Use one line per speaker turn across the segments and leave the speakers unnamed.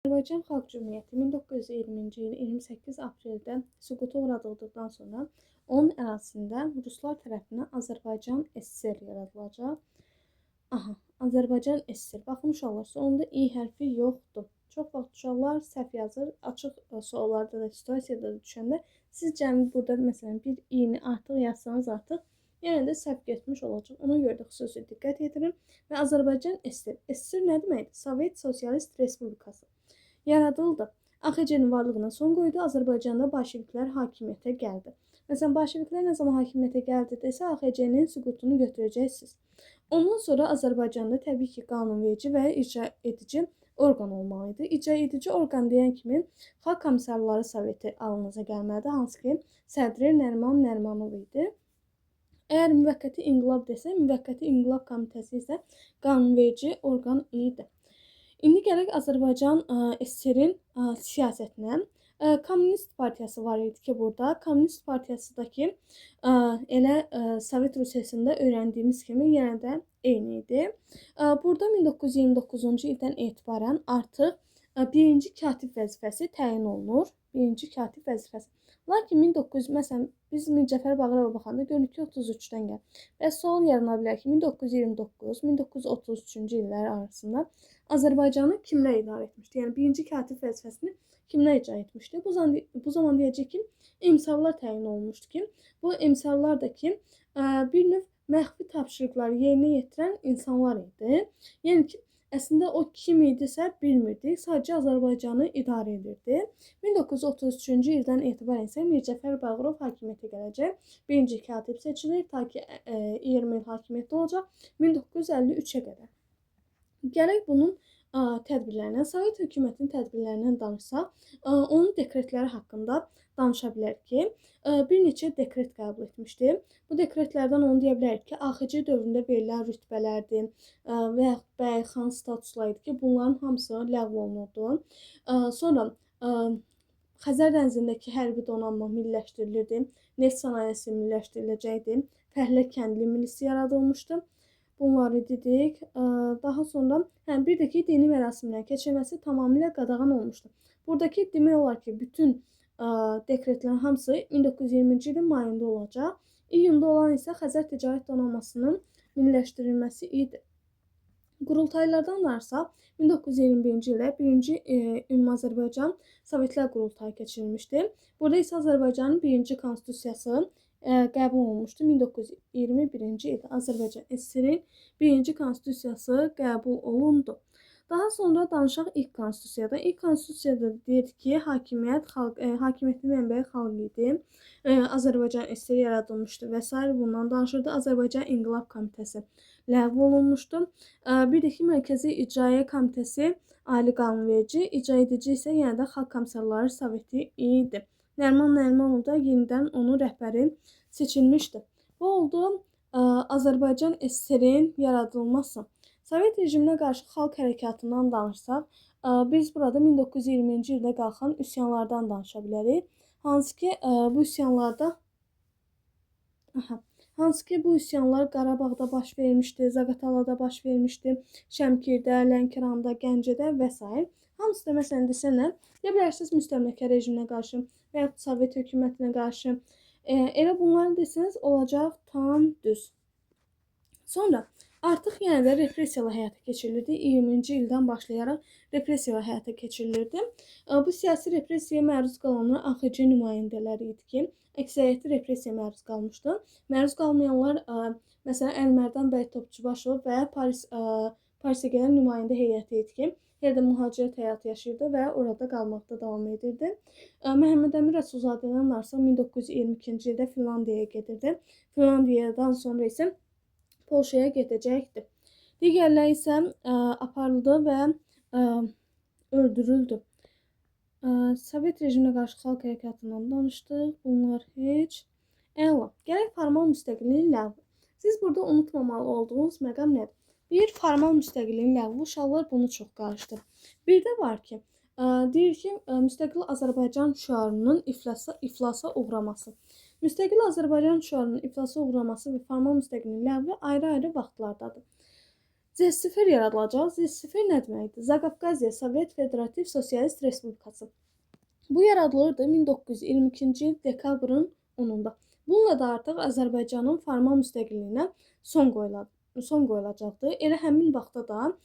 Azərbaycan Xalq Cümhuriyyəti 1920-ci il 28 apreldə süquta uğradıqdan sonra onun ərazisində ruslar tərəfindən Azərbaycan SSR yaradılacaq. Azərbaycan SSR. Baxın uşaqlar, sonunda i hərfi yoxdur. Çox vaxt uşaqlar səhv yazır. Açıq suallarda da, situasiyada da düşəndə siz cəmi burada məsələn bir i-ni artıq yazsanız artıq yenə də səhv getmiş olacaq. Ona görə də xüsusi diqqət yetirin və Azərbaycan SSR. SSR nə deməkdir? Sovet Sosialist Respublikası. Yaradıldı. AXC-nin varlığına son qoydu. Azərbaycanda bolşeviklər hakimiyyətə gəldi. Məsələn, bolşeviklər nə zaman hakimiyyətə gəldi desə, AXC-nin süqutunu götürəcəksiniz. Ondan sonra Azərbaycanda təbii ki, qanunverici və icra edici orqan olmalıdır. İcra edici orqan deyən kimi Xalq Komissarları Soveti ağlınıza gəlməlidir, hansı ki, sədri Nəriman Nərimanov idi. Əgər müvəqqəti inqilab desə, müvəqqəti inqilab komitəsi isə qanunverici orqan idi. İndi gələk Azərbaycan SSR-in siyasətinə. Komünist partiyası var idi ki, burada. Komünist partiyasındakı elə Sovet Rusiyasında öyrəndiyimiz kimi yenə də eyni idi. Burada 1929-cu ildən etibarən artıq birinci katib vəzifəsi təyin olunur. Birinci katib vəzifəsi. Lakin 1900, məsələn, biz Mircəfər Bağırova baxanda görürük ki, 33-dən gəlir. Və sual yarana bilər ki, 1929-1933-cü illər arasında Azərbaycanı kimlər idarə etmişdi? Yəni, birinci katib vəzifəsini kimlər icra etmişdi? Bu zaman deyəcək ki, emsallar təyin olunmuşdu ki, bu emsallar da ki, bir növ məxfi tapşırıqları yerinə yetirən insanlar idi. Yəni ki, əslində o kim idisə bilmirdi, sadəcə Azərbaycanı idarə edirdi. 1933-cü ildən etibarən isə Mircəfər Bağırov hakimiyyətə gələcək. Birinci katib seçilir, ta ki 20 il hakimiyyətdə olacaq 1953-ə qədər. Gələk bunun tədbirlərindən, Sovet hökumətinin tədbirlərindən danışsaq, onun dekretləri haqqında danışa bilərik ki, bir neçə dekret qəbul etmişdi. Bu dekretlərdən onu deyə bilərik ki, AXC dövründə verilən rütbələrdir və yaxud bəy, xan statusları idi ki, bunların hamısı ləğv olunurdu. Sonra Xəzər dənizindəki hərbi donanma milliləşdirilirdi, neft sənayesi milliləşdiriləcəkdi, Fəhlə kəndli milisi yaradılmışdı. Bunları dedik. Daha sonra bir də ki, dini mərasimlərin keçirilməsi tamamilə qadağan olmuşdu. Buradakı demək olar ki, bütün dekretlərin hamısı 1920-ci ilin mayında olacaq. İyunda olan isə Xəzər Ticarət Donanmasının milliləşdirilməsi idi. Qurultaylardan danışsaq, 1921-ci ildə 1-ci Ümumi Azərbaycan Sovetlər Qurultayı keçirilmişdi. Burada isə Azərbaycanın 1-ci konstitusiyası qəbul olunmuşdu. 1921-ci ildə Azərbaycan SSR-in 1-ci konstitusiyası qəbul olundu. Daha sonra danışaq ilk konstitusiyada. İlk konstitusiyada deyir ki, hakimiyyətin mənbəyi xalq idi. Azərbaycan SSR yaradılmışdı və s. bundan danışırdı. Azərbaycan İnqilab Komitəsi ləğv olunmuşdu. Bir də ki, Mərkəzi İcraiyyə Komitəsi ali qanunverici, icra edici isə yenə də Xalq Komissarları Soveti idi. Nəriman Nərimanov da yenidən onun rəhbəri seçilmişdi. Bu oldu Azərbaycan SSR-in yaradılması. Sovet rejiminə qarşı xalq hərəkatından danışsaq, biz burada 1920-ci ildə qalxan üsyanlardan danışa bilərik. Hansı ki, bu üsyanlar Qarabağda baş vermişdi, Zaqatalada baş vermişdi, Şəmkirdə, Lənkəranda, Gəncədə və s. Hamısı da məsələn desənlər, deyə bilərsiniz müstəmləkə rejiminə qarşı və ya Sovet hökumətinə qarşı. Elə bunları desəniz olacaq tam düz. Sonra artıq yenə də repressiyalar həyata keçirilirdi. 20-ci ildən başlayaraq repressiyalar həyata keçirilirdi. Bu siyasi repressiyaya məruz qalanlar AXC nümayəndələri idi ki, əksəriyyəti repressiyaya məruz qalmışdı. Məruz qalmayanlar məsələn Əlmərdan bəy Topçubaşov və Parisə gələn nümayəndə heyəti idi ki, yerdə mühacirət həyatı yaşayırdı və orada qalmaqda davam edirdi. Məhəmməd Əmin Rəsulzadədən danışsaq 1922-ci ildə Finlandiyaya gedirdi. Finlandiyadan sonra isə Polşaya gedəcəkdi. Digərləri isə aparıldı və öldürüldü. Sovet rejiminə qarşı xalq hərəkatından danışdıq. Bunlar heç. Əla. Gələk formal müstəqilliyin ləğvi. Siz burada unutmamalı olduğunuz məqam nədir? Bir formal müstəqilliyin ləğvi, uşaqlar bunu çox qarışdır. Bir də var ki, deyir ki, müstəqil Azərbaycan şüarının iflasa uğraması. Müstəqil Azərbaycan şüarının iflasa uğraması və formal müstəqilliyin ləğvi ayrı-ayrı vaxtlardadır. ZSFR yaradılacaq. ZSFR nə deməkdir? Zaqafqaziya Sovet Federativ Sosialist Respublikası. Bu yaradılırdı 1922-ci il dekabrın 10-da. Bununla da artıq Azərbaycanın formal müstəqilliyinə son qoyulacaqdı. Elə həmin vaxtda da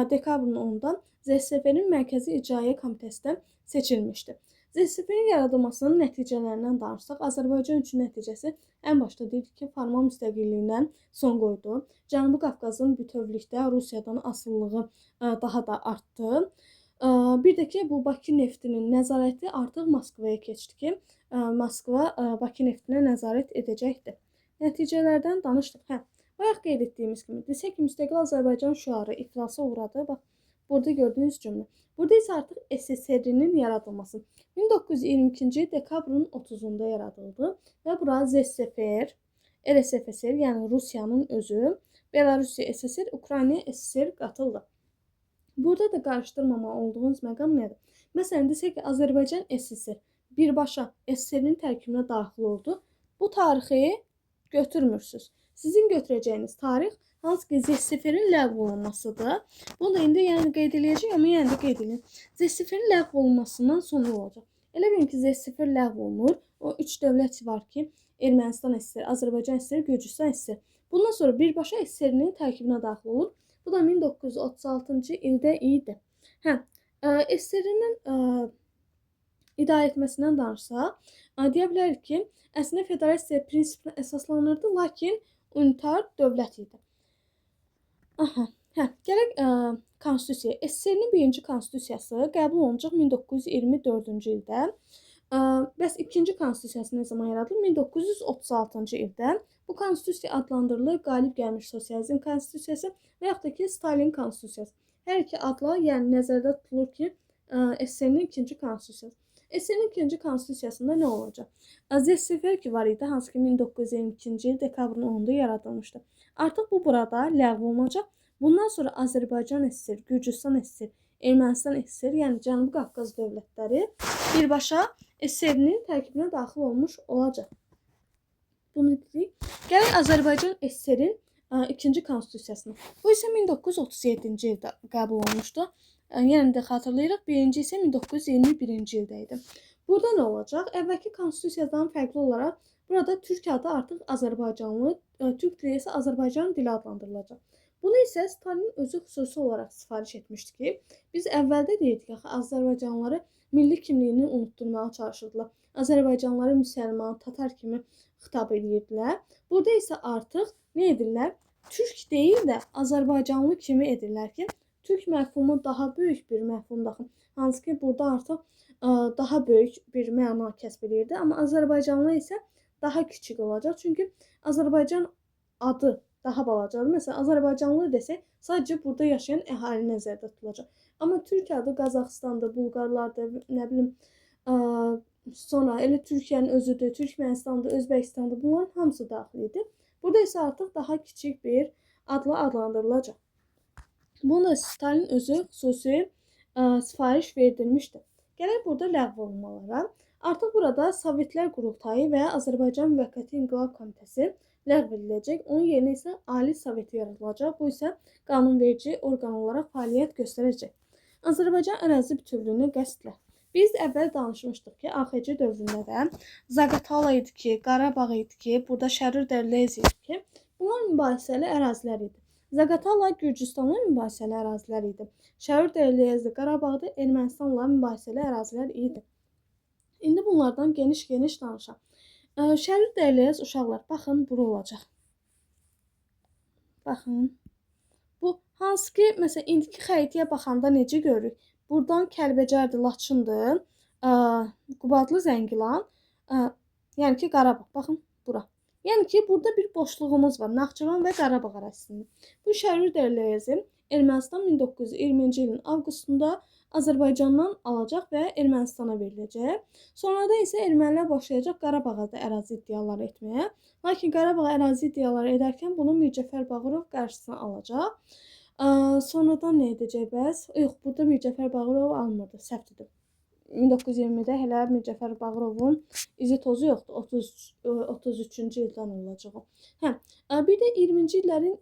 dekabrın 10-da ZSFR-in Mərkəzi İcraiyyə Komitəsində seçilmişdi. ZSFR-in yaradılmasının nəticələrindən danışsaq, Azərbaycan üçün nəticəsi ən başda dedik ki, formal müstəqilliyinə son qoydu. Cənubi Qafqazın bütövlükdə Rusiyadan asılılığı daha da artdı. Bir də ki, bu Bakı neftinin nəzarəti artıq Moskvaya keçdi ki, Moskva Bakı neftinə nəzarət edəcəkdir. Nəticələrdən danışdıq. Bayaq qeyd etdiyimiz kimi, desək ki, müstəqil Azərbaycan şüarı iflasa uğradı. Bax, burada gördüyünüz cümlə. Burada isə artıq SSR-nin yaradılması 1922-ci il dekabrın 30-da yaradıldı və bura ZSFR, RSFSR, yəni Rusiyanın özü, Belarusiya SSR, Ukrayna SSR qatıldı. Burada da qarışdırmama olduğunuz məqam nədir? Məsələn, desək ki, Azərbaycan SSR birbaşa SSR-nin tərkibinə daxil oldu. Bu tarixi götürmürsünüz. Sizin götürəcəyiniz tarix hansı ki ZSFR-in ləğv olunmasıdır. Bunu da indi qeyd edəcəyik, amma yenə də qeyd edin. ZSFR-in ləğv olunmasından sonra olacaq. Elə bilin ki, ZSFR ləğv olunur. O 3 dövlət var ki, Ermənistan SSR, Azərbaycan SSR, Gürcüstan SSR. Bundan sonra birbaşa SSR-nin tərkibinə daxil olur. Bu da 1936-cı ildə idi. SSR-nin idarə etməsindən danışsaq, deyə bilərik ki, əslində federasiya prinsipinə əsaslanırdı, lakin unitar dövlət idi. Gələk konstitusiyaya. SSR-nin birinci konstitusiyası qəbul olunacaq 1924-cü ildə. Bəs ikinci konstitusiyası nə zaman yaradılır? 1936-cı ildə. Bu konstitusiya adlandırılır qalib gəlmiş sosializm konstitusiyası və yaxud da ki, Stalin konstitusiyası. Hər iki adla nəzərdə tutulur ki, SSR-nin ikinci konstitusiyası. SSR-nin ikinci konstitusiyasında nə olacaq? ZSFR ki var idi, hansı ki 1922-ci il dekabrın 10-da yaradılmışdı. Artıq bu burada ləğv olunacaq. Bundan sonra Azərbaycan SSR, Gürcüstan SSR, Ermənistan SSR, yəni Cənubi Qafqaz dövlətləri birbaşa SSR-nin tərkibinə daxil olmuş olacaq. Bunu dedik. Gələk Azərbaycan SSR-in ikinci konstitusiyasına. Bu isə 1937-ci ildə qəbul olmuşdu. Yəni də xatırlayırıq, birinci isə 1921-ci ildə idi. Burada nə olacaq? Əvvəlki konstitusiyadan fərqli olaraq burada türk adı artıq Azərbaycanlı, türk dili isə Azərbaycan dili adlandırılacaq. Bunu isə Stalin özü xüsusi olaraq sifariş etmişdi ki, biz əvvəldə deyirdik ki, Azərbaycanlıları milli kimliyini unutturmağa çalışırdılar. Azərbaycanlıları müsəlman, tatar kimi xitab edirdilər. Burada isə artıq nə edirlər? Türk deyil də Azərbaycanlı kimi edirlər ki, Türk məfhumu daha böyük bir məfhumdadır. Hansı ki, burada artıq daha böyük bir məna kəsb edirdi. Amma Azərbaycanlı isə daha kiçik olacaq. Çünki Azərbaycan adı daha balacadır. Məsələn, Azərbaycanlı desək, sadəcə burada yaşayan əhali nəzərdə tutulacaq. Amma Türk adı Qazaxıstanda, Bulqarlarda, nə bilim, sonra elə Türkiyənin özüdür, Türkmenistan'da, Özbəkistanda bunların hamısı daxil idi. Burada isə artıq daha kiçik bir adla adlandırılacaq. Bunu da Stalin özü xüsusi sifariş verdirmişdi. Gələk burada ləğv olunmalara. Artıq burada Sovetlər Qurultayı və Azərbaycan Müvəqqəti İnqilab Komitəsi ləğv ediləcək. Onun yerinə isə Ali Soveti yaradılacaq. Bu isə qanunverici orqan olaraq fəaliyyət göstərəcək. Azərbaycan ərazi bütövlüyünə qəsdlə. Biz əvvəl danışmışdıq ki, AXC dövründə də Zaqatala idi ki, Qarabağ idi ki, burada Şərur Dərləyəz idi ki, bunlar mübahisəli ərazilər idi. Zaqatala Gürcüstanla mübahisəli ərazilər idi. Şərur Dərləyəz, Qarabağda Ermənistanla mübahisəli ərazilər idi. İndi bunlardan geniş-geniş danışaq. Şərur Dərləyəz uşaqlar, baxın, bura olacaq. Baxın. Bu hansı ki, məsələn, indiki xəritəyə baxanda necə görürük? Buradan Kəlbəcərdir, Laçındır, Qubadlı, Zəngilan, yəni ki, Qarabağ. Baxın, bura. Yəni ki, burada bir boşluğumuz var. Naxçıvan və Qarabağ arasında. Bu Şərur Dərləyəzi Ermənistan 1920-ci ilin avqustunda Azərbaycandan alacaq və Ermənistana veriləcək. Sonradan isə ermənilər başlayacaq Qarabağa da ərazi iddiaları etməyə. Lakin Qarabağa ərazi iddiaları edərkən bunu Mircəfər Bağırov qarşısına alacaq. Sonradan nə edəcək bəs? Yox, burada Mircəfər Bağırov almırdı, səhvdir. 1920-də hələ Mircəfər Bağırovun izi tozu yoxdur. 33-cü ildən olacaq o. Bir də 20-ci illərin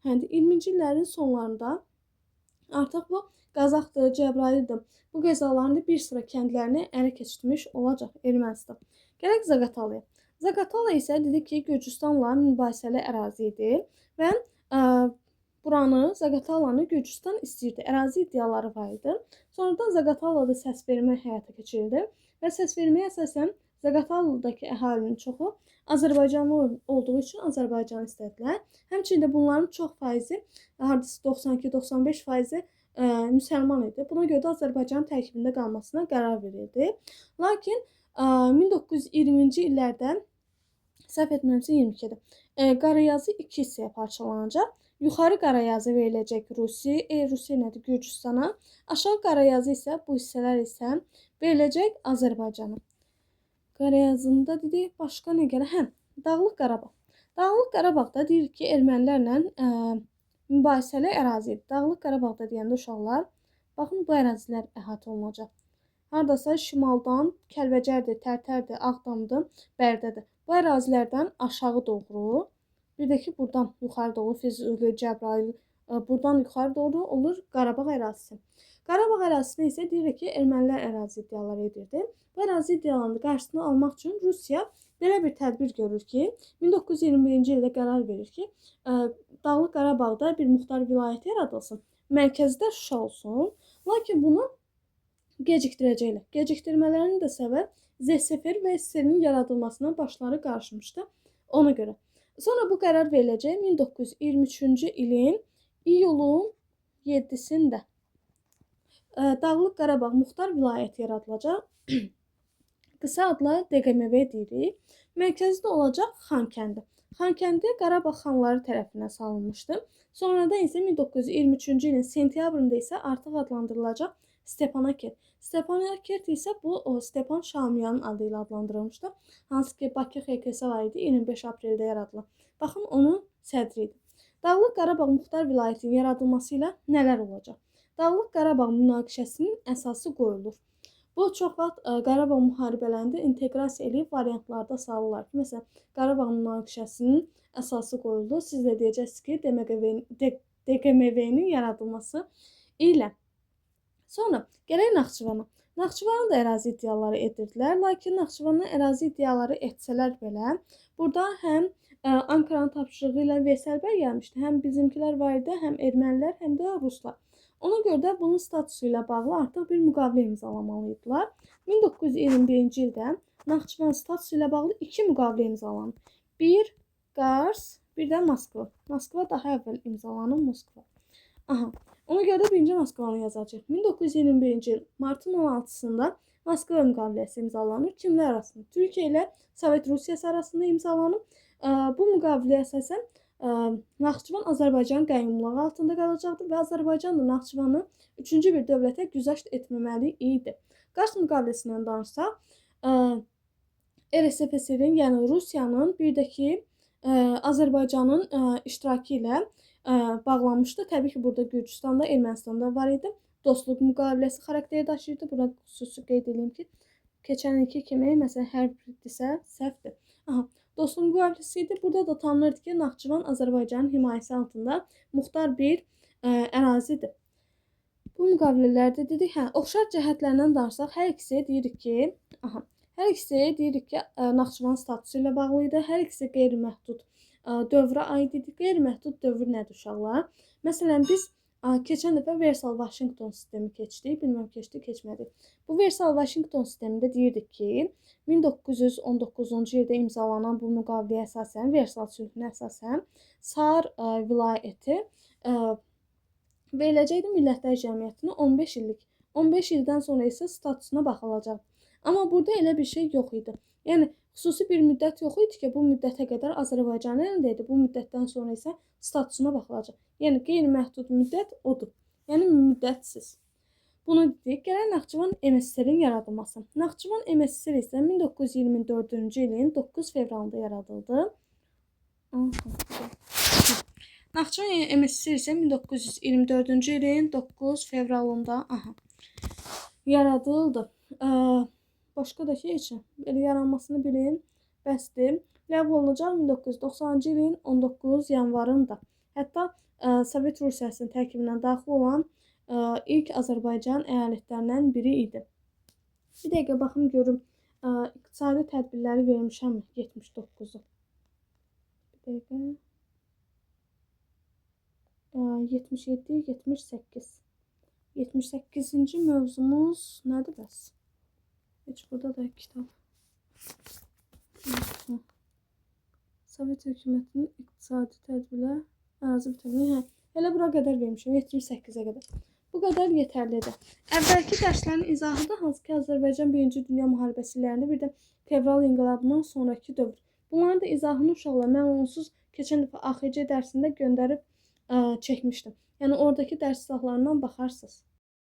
Hə, 20-ci illərin sonlarında artıq bu Qazaxdır, Cəbrayıldır. Bu qəzaların da bir sıra kəndlərini ələ keçirmiş olacaq Ermənistan. Gələk Zaqatalaya. Zaqatala isə dedi ki, Gürcüstanla mübahisəli ərazi idi və buranı, Zaqatalanı Gürcüstan istəyirdi. Ərazi iddiaları var idi. Sonradan Zaqatalada səsvermə həyata keçirildi və səsverməyə əsasən Zaqataladakı əhalinin çoxu Azərbaycanlı olduğu üçün Azərbaycanı istədilər. Həmçinin də bunların çox faizi, hardasa 92-95% müsəlman idi. Buna görə də Azərbaycanın tərkibində qalmasına qərar verildi. Lakin 1920-ci illərdə, səhv etmirəmsə 22-də, Qarayazı iki hissəyə parçalanacaq. Yuxarı Qarayazı veriləcək Rusiya nədir? Gürcüstana. Aşağı Qarayazı isə bu hissələr isə veriləcək Azərbaycana. Qarayazında dedik, başqa nə gəlir? Hə, Dağlıq Qarabağ. Dağlıq Qarabağda deyir ki, ermənilərlə mübahisəli ərazidir. Dağlıq Qarabağda deyəndə uşaqlar, baxın bu ərazilər əhatə olunacaq. Hardasa şimaldan Kəlbəcərdir, Tərtərdir, Ağdamdır, Bərdədir. Bu ərazilərdən aşağı doğru, bir də ki, buradan yuxarı doğru Füzuli, Cəbrayıl, buradan yuxarı doğru olur Qarabağ ərazisi. Qarabağ ərazisində isə deyirik ki, ermənilər ərazi iddiaları edirdi. Bu ərazi iddialarının qarşısını almaq üçün Rusiya belə bir tədbir görür ki, 1921-ci ildə qərar verir ki, Dağlıq Qarabağda bir muxtar vilayəti yaradılsın, mərkəzdə Şuşa olsun. Lakin bunu gecikdirəcəklər. Gecikdirmələrinin də səbəb ZSFR və SSR-nin yaradılmasına başları qarışmışdı ona görə. Sonra bu qərar veriləcək 1923-cü ilin iyulun 7-sində. Dağlıq Qarabağ muxtar vilayəti yaradılacaq. Qısa adla DQMV deyirik. Mərkəzdə olacaq Xankəndi. Xankəndi Qarabağ xanları tərəfindən salınmışdı. Sonradan isə 1923-cü ilin sentyabrında isə artıq adlandırılacaq Stepanakert. Stepanakert isə bu Stepan Şamiyanın adı ilə adlandırılmışdı. Hansı ki Bakı XKS var idi, 25 apreldə yaradılıb. Baxın onun sədri idi. Dağlıq Qarabağ muxtar vilayətinin yaradılması ilə nələr olacaq? Dağlıq Qarabağ münaqişəsinin əsası qoyulur. Bu çox vaxt Qarabağ müharibələrində inteqrasiya edib variantlarda salırlar. Məsələn, Qarabağ münaqişəsinin əsası qoyuldu. Siz də deyəcəksiniz ki, DQMV-nin yaradılması ilə. Sonra gələk Naxçıvana. Naxçıvanın da ərazi iddiaları edirdilər. Lakin Naxçıvanın ərazi iddiaları etsələr belə, burada həm Ankaranın tapşırığı ilə Veysəl bəy gəlmişdi. Həm bizimkilər var idi, həm ermənilər, həm də ruslar. Ona görə də bunun statusu ilə bağlı artıq bir müqavilə imzalamalıydılar. 1921-ci ildə Naxçıvan statusu ilə bağlı iki müqavilə imzalanıb. Bir Qars, bir də Moskva. Moskva daha əvvəl imzalanıb Moskva. Aha. Ona görə də birinci Moskvanı yazacaq. 1921-ci il martın 16-sında Moskva müqaviləsi imzalanır. Kimlər arasında? Türkiyə ilə Sovet Rusiyası arasında imzalanıb. Bu müqaviləyə əsasən Naxçıvan Azərbaycanın qəyyumluğu altında qalacaqdı və Azərbaycan da Naxçıvanı üçüncü bir dövlətə güzəşt etməməli idi. Qars müqaviləsindən danışsaq, RSFSR-in, yəni Rusiyanın, bir də ki, Azərbaycanın iştirakı ilə bağlanmışdı. Təbii ki, burada Gürcüstanda, Ermənistanda var idi. Dostluq müqaviləsi xarakteri daşıyırdı. Buna xüsusi qeyd edeyim ki, keçən ilki kimi, məsələn, hərbidirsə səhvdir. Aha. Dostluq müqaviləsi idi. Burada da tanınırdı ki, Naxçıvan Azərbaycanın himayəsi altında muxtar bir ərazidir. Bu müqavilələrdə dedik, oxşar cəhətlərindən danışsaq, hər ikisi deyirik ki, Naxçıvan statusu ilə bağlı idi. Hər ikisi qeyri-məhdud dövrə aid idi. Qeyri-məhdud dövr nədir uşaqlar? Məsələn, biz keçən dəfə Versal-Vaşinqton sistemi keçdik. Bilməm, keçdi, keçmədi. Bu Versal-Vaşinqton sistemində deyirdik ki, 1919-cu ildə imzalanan bu müqaviləyə əsasən, Versal sülhünə əsasən, Sar vilayəti veriləcəkdi Millətlər Cəmiyyətinə 15 illik. 15 ildən sonra isə statusuna baxılacaq. Amma burada elə bir şey yox idi. Yəni, xüsusi bir müddət yox idi ki, bu müddətə qədər Azərbaycan əlində idi. Bu müddətdən sonra isə statusuna baxılacaq. Yəni, qeyri-məhdud müddət odur. Yəni, müddətsiz. Bunu dedik. Gələk Naxçıvan MSSR-in yaradılması. Naxçıvan MSSR isə 1924-cü ilin 9 fevralında yaradıldı. Naxçıvan MSSR isə 1924-cü ilin 9 fevralında yaradıldı. Başqa da ki, heç belə yaranmasını bilin, bəsdir. Ləğv olunacaq 1990-cı ilin 19 yanvarında. Hətta Sovet Rusiyasının tərkibinə daxil olan ilk Azərbaycan əyalətlərindən biri idi. Bir dəqiqə baxım görüm iqtisadi tədbirləri vermişəmmi 79-u. Bir dəqiqə. 77, 78. 78-ci mövzumuz nədir bəs? Heç burada da kitab. Sovet hökumətinin iqtisadi tədbirlər, ərazi bütövlüyü. Elə bura qədər vermişəm, 78-ə qədər. Bu qədər yetərlidir. Əvvəlki dərslərin izahıdır, hansı ki Azərbaycan 1-ci Dünya müharibəsi illərində, bir də fevral inqilabından sonraki dövr. Bunların da izahını uşaqlar mən onsuz keçən dəfə AXC dərsində göndərib çəkmişdim. Yəni oradakı dərs izahlarından baxarsınız.